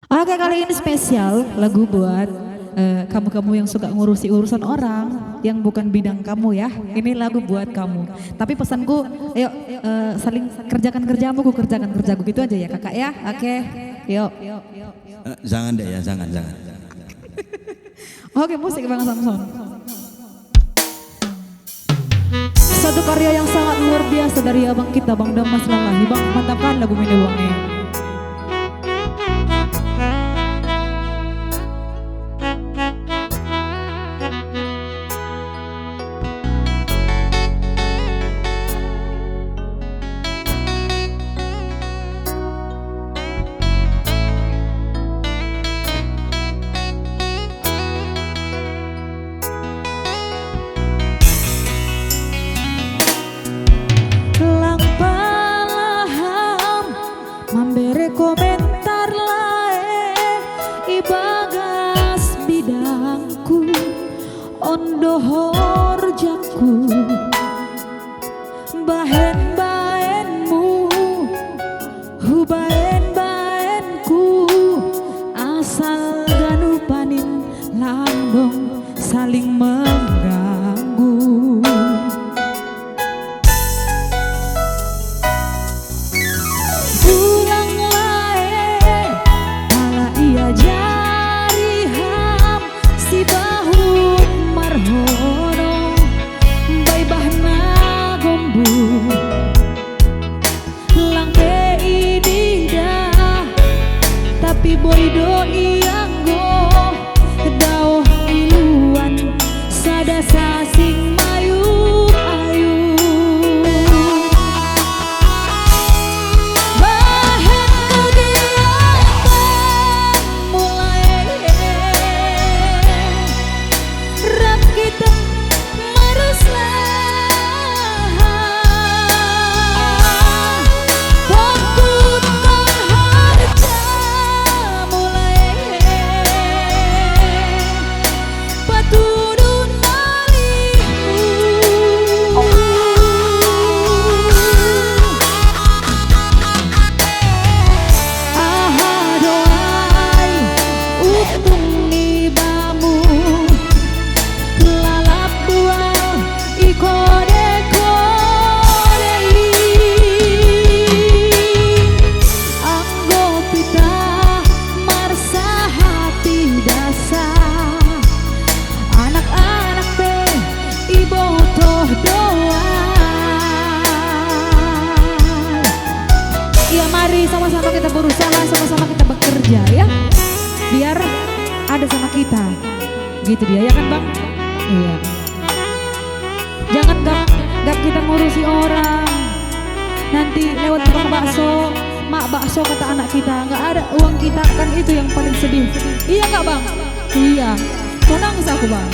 Oke, kali ini spesial lagu buat kamu-kamu yang suka ngurusi urusan orang yang bukan bidang kamu ya. Ini lagu buat kamu. Tapi pesanku, ayo saling kerjakan kerjamu, ku kerjakan kerjaku, gitu aja ya kakak ya. Oke, yuk. Jangan deh ya, jangan. Oke, musik Bang Samson. Satu karya yang sangat luar biasa dari abang kita, Bang Damas Lalahi. Bang, mantapkan lagu ini bangnya. Memberi komentar lain ibagas bidangku ondohor jaku bahen-bahenmu hubahen-bahenku asal ganupanin landong saling mengganggu. Tapi boido ianggo dao iluan sada sasing mayu ayu bahen kegiatan mulai rap kita meruslah sama-sama kita berusaha, sama-sama kita bekerja ya, biar ada sama kita, gitu dia ya kan Bang? Iya. Jangan gak kita ngurusi orang, nanti lewat tukang bakso, mak bakso kata anak kita, nggak ada uang kita, kan itu yang paling sedih. Iya nggak Bang? Iya. Mau nangis aku Bang.